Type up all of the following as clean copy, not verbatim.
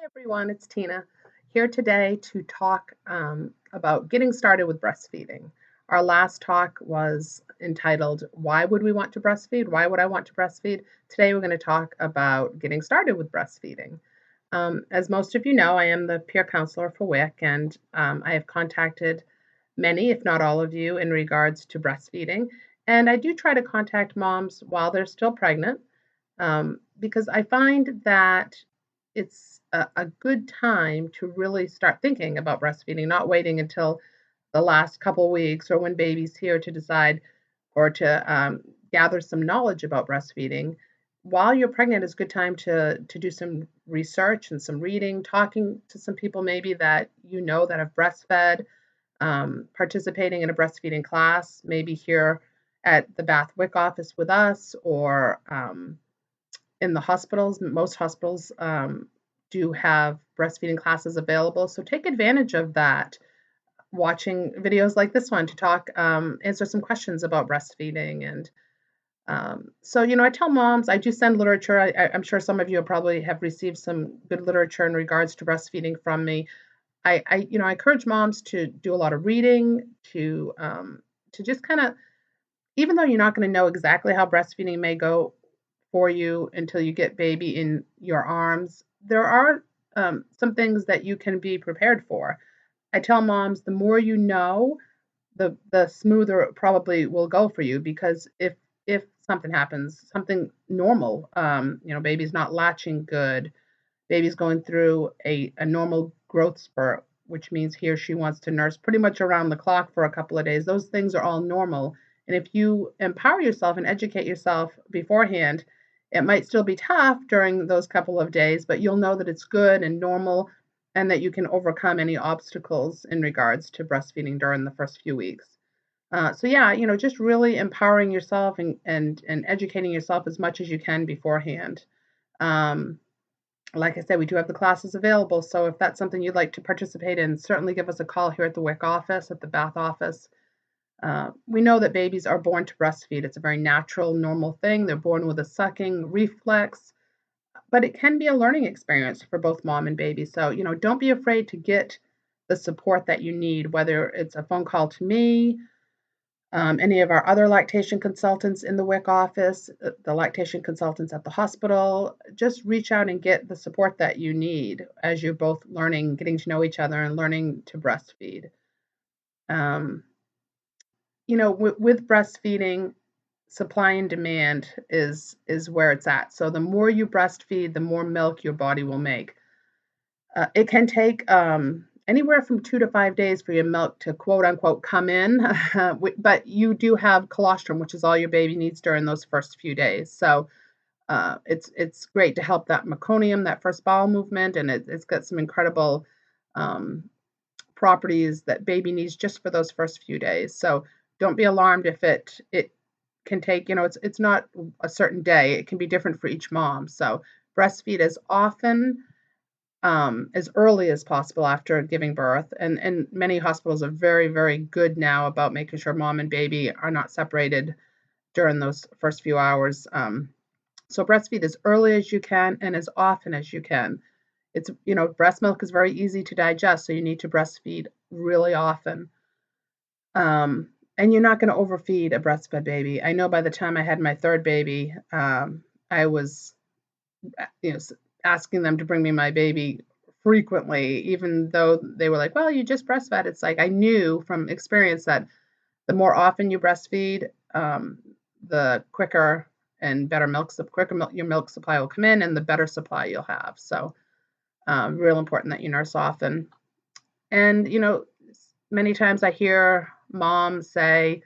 Hey everyone, it's Tina here today to talk about getting started with breastfeeding. Our last talk was entitled, Why Would We Want to Breastfeed? Why would I want to breastfeed? Today we're going to talk about getting started with breastfeeding. As most of you know, I am the peer counselor for WIC, and I have contacted many, if not all of you, in regards to breastfeeding. And I do try to contact moms while they're still pregnant because I find that it's a good time to really start thinking about breastfeeding, not waiting until the last couple weeks or when baby's here to decide or to gather some knowledge about breastfeeding. While you're pregnant is a good time to do some research and some reading, talking to some people maybe that you know that have breastfed, participating in a breastfeeding class, maybe here at the Bath WIC office with us or in the hospitals. Most hospitals do have breastfeeding classes available. So take advantage of that, watching videos like this one to talk, answer some questions about breastfeeding. And I tell moms, I do send literature. I'm sure some of you probably have received some good literature in regards to breastfeeding from me. I encourage moms to do a lot of reading, to just kind of, even though you're not going to know exactly how breastfeeding may go for you until you get baby in your arms, there are some things that you can be prepared for. I tell moms the more you know, the smoother it probably will go for you, because if something happens, something normal, baby's not latching good, baby's going through a normal growth spurt, which means he or she wants to nurse pretty much around the clock for a couple of days. Those things are all normal. And if you empower yourself and educate yourself beforehand, it might still be tough during those couple of days, but you'll know that it's good and normal and that you can overcome any obstacles in regards to breastfeeding during the first few weeks. Just really empowering yourself and educating yourself as much as you can beforehand. Um, like I said, we do have the classes available. So if that's something you'd like to participate in, certainly give us a call here at the WIC office, at the Bath office. We know that babies are born to breastfeed. It's a very natural, normal thing. They're born with a sucking reflex, but it can be a learning experience for both mom and baby. So, don't be afraid to get the support that you need, whether it's a phone call to me, any of our other lactation consultants in the WIC office, the lactation consultants at the hospital. Just reach out and get the support that you need as you're both learning, getting to know each other and learning to breastfeed. Um, with breastfeeding, supply and demand is where it's at. So the more you breastfeed, the more milk your body will make. It can take anywhere from 2 to 5 days for your milk to quote unquote come in, but you do have colostrum, which is all your baby needs during those first few days. So it's great to help that meconium, that first bowel movement, and it's got some incredible um, properties that baby needs just for those first few days. So don't be alarmed if it can take, it's not a certain day. It can be different for each mom. So breastfeed as often, as early as possible after giving birth. And many hospitals are very, very good now about making sure mom and baby are not separated during those first few hours. So breastfeed as early as you can and as often as you can. It's, breast milk is very easy to digest, so you need to breastfeed really often. And you're not going to overfeed a breastfed baby. I know by the time I had my third baby, I was, you know, asking them to bring me my baby frequently, even though they were like, well, you just breastfed. It's like I knew from experience that the more often you breastfeed, the quicker and better your milk supply will come in, and the better supply you'll have. So, real important that you nurse often. And many times I hear moms say,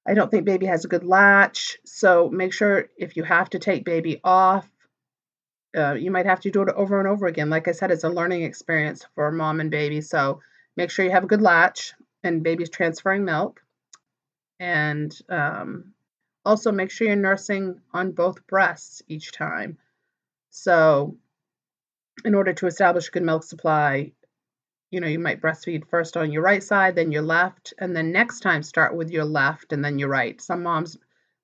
I don't think baby has a good latch. So make sure if you have to take baby off, you might have to do it over and over again. Like I said, it's a learning experience for mom and baby. So make sure you have a good latch and baby's transferring milk. And also make sure you're nursing on both breasts each time. So in order to establish a good milk supply, you might breastfeed first on your right side, then your left, and then next time start with your left and then your right. Some moms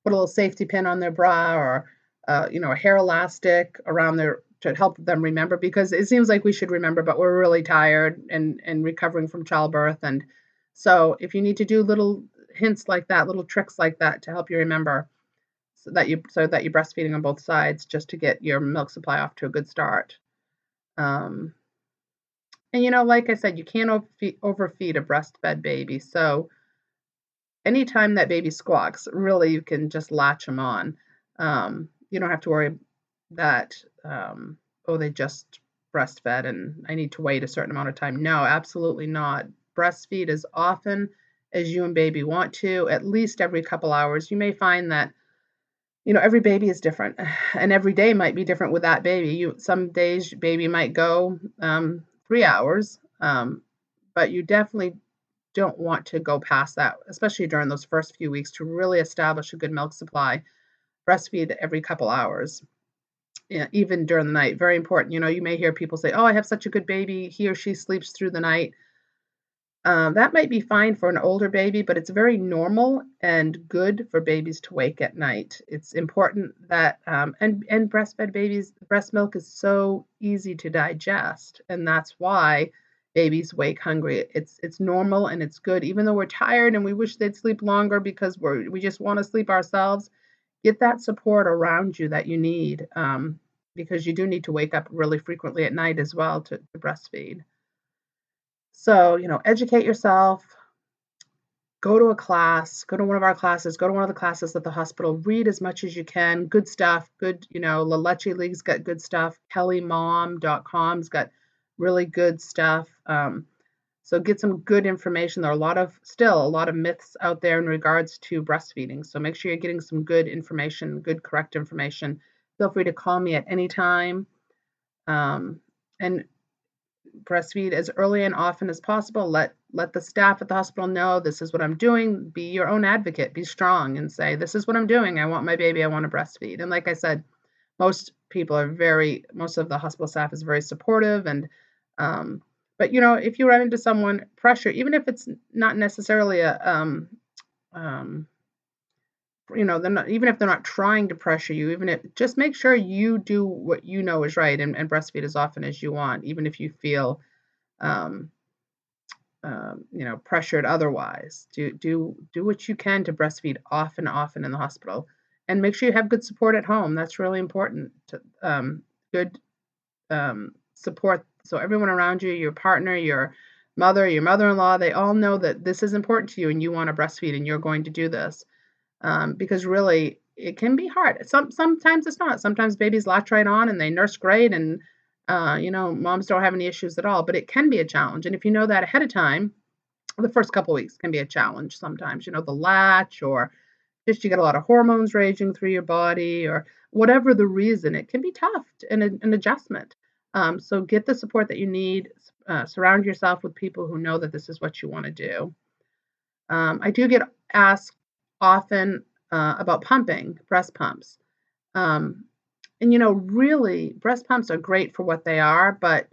put a little safety pin on their bra or, a hair elastic around their to help them remember, because it seems like we should remember, but we're really tired and recovering from childbirth. And so if you need to do little hints like that, little tricks like that to help you remember, so that you're breastfeeding on both sides, just to get your milk supply off to a good start. Um, and like I said, you can't overfeed a breastfed baby. So anytime that baby squawks, really you can just latch them on. You don't have to worry that, oh, they just breastfed and I need to wait a certain amount of time. No, absolutely not. Breastfeed as often as you and baby want to, at least every couple hours. You may find that, every baby is different, and every day might be different with that baby. Some days baby might go 3 hours, but you definitely don't want to go past that, especially during those first few weeks, to really establish a good milk supply. Breastfeed every couple hours, even during the night. Very important. You may hear people say, "Oh, I have such a good baby. He or she sleeps through the night." That might be fine for an older baby, but it's very normal and good for babies to wake at night. It's important that, and breastfed babies, breast milk is so easy to digest, and that's why babies wake hungry. It's normal and it's good, even though we're tired and we wish they'd sleep longer because we just want to sleep ourselves. Get that support around you that you need, because you do need to wake up really frequently at night as well to breastfeed. So, educate yourself, go to a class, go to one of our classes, go to one of the classes at the hospital, read as much as you can. Good stuff. Good, La Leche League's got good stuff. KellyMom.com's got really good stuff. So get some good information. There are still a lot of myths out there in regards to breastfeeding. So make sure you're getting some good information, good, correct information. Feel free to call me at any time. And breastfeed as early and often as possible. Let the staff at the hospital know, this is what I'm doing. Be your own advocate. Be strong and say, this is what I'm doing. I want my baby. I want to breastfeed. And like I said, most of the hospital staff is very supportive. And but if you run into someone pressure, even if it's not necessarily even if they're not trying to pressure you, just make sure you do what you know is right, and breastfeed as often as you want, even if you feel um, pressured otherwise. Do what you can to breastfeed often in the hospital, and make sure you have good support at home. That's really important. Good support, so everyone around you, your partner, your mother, your mother-in-law, they all know that this is important to you and you want to breastfeed and you're going to do this. Because really it can be hard. Sometimes it's not. Sometimes babies latch right on and they nurse great, and moms don't have any issues at all. But it can be a challenge, and if you know that ahead of time, the first couple weeks can be a challenge. Sometimes the latch, or just you get a lot of hormones raging through your body, or whatever the reason, it can be tough and an adjustment. So get the support that you need. Surround yourself with people who know that this is what you want to do. I do get asked often about pumping, breast pumps. Um, and really, breast pumps are great for what they are, but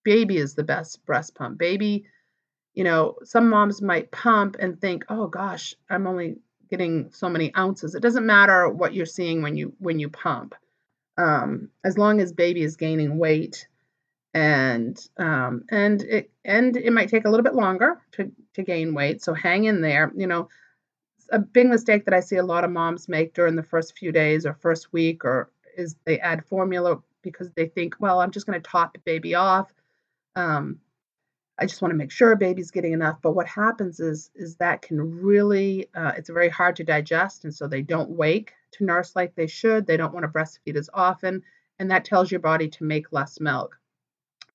baby is the best breast pump. Baby, some moms might pump and think, oh gosh, I'm only getting so many ounces. It doesn't matter what you're seeing when you pump, as long as baby is gaining weight, and it might take a little bit longer to gain weight. So hang in there. A big mistake that I see a lot of moms make during the first few days or first week is they add formula because they think, well, I'm just going to top baby off. I just want to make sure baby's getting enough. But what happens is that can really, it's very hard to digest. And so they don't wake to nurse like they should. They don't want to breastfeed as often. And that tells your body to make less milk.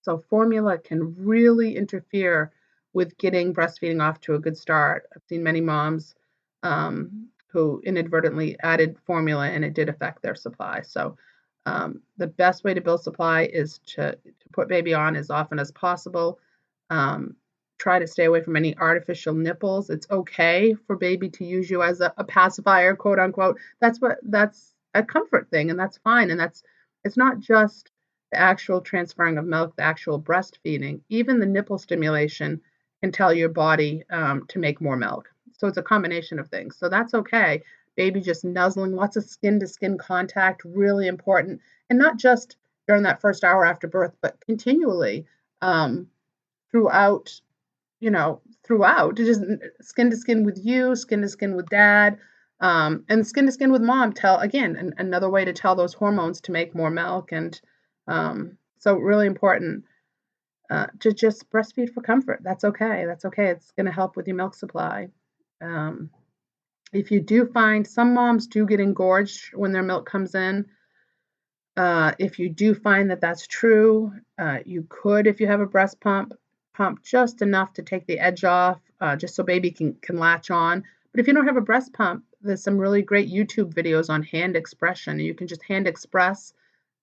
So formula can really interfere with getting breastfeeding off to a good start. I've seen many moms who inadvertently added formula, and it did affect their supply. So the best way to build supply is to put baby on as often as possible. Try to stay away from any artificial nipples. It's okay for baby to use you as a pacifier, quote unquote. That's a comfort thing, and that's fine. And it's not just the actual transferring of milk, the actual breastfeeding. Even the nipple stimulation can tell your body to make more milk. So it's a combination of things. So that's okay. Baby just nuzzling, lots of skin to skin contact, really important. And not just during that first hour after birth, but continually um, throughout, throughout, just skin to skin with you, skin to skin with dad, and skin to skin with mom. Tell again, another way to tell those hormones to make more milk. And so really important to just breastfeed for comfort. That's okay. That's okay. It's going to help with your milk supply. Um, if you do find some moms do get engorged when their milk comes in, if you do find that that's true, you could, if you have a breast pump just enough to take the edge off, just so baby can latch on. But if you don't have a breast pump, there's some really great YouTube videos on hand expression. You can just hand express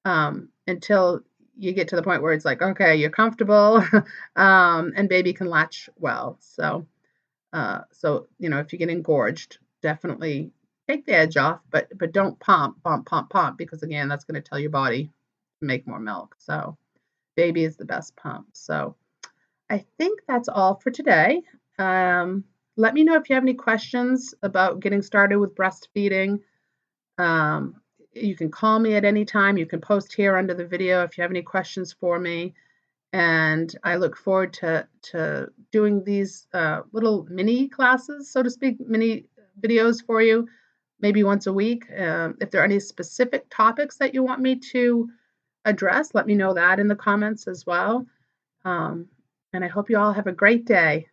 until you get to the point where it's like, okay, you're comfortable, and baby can latch well. So if you get engorged, definitely take the edge off, but don't pump, because again, that's going to tell your body to make more milk. So baby is the best pump. So I think that's all for today. Let me know if you have any questions about getting started with breastfeeding. Um, you can call me at any time. You can post here under the video if you have any questions for me. And I look forward to doing these little mini classes, so to speak, mini videos for you, maybe once a week. If there are any specific topics that you want me to address, let me know that in the comments as well. And I hope you all have a great day.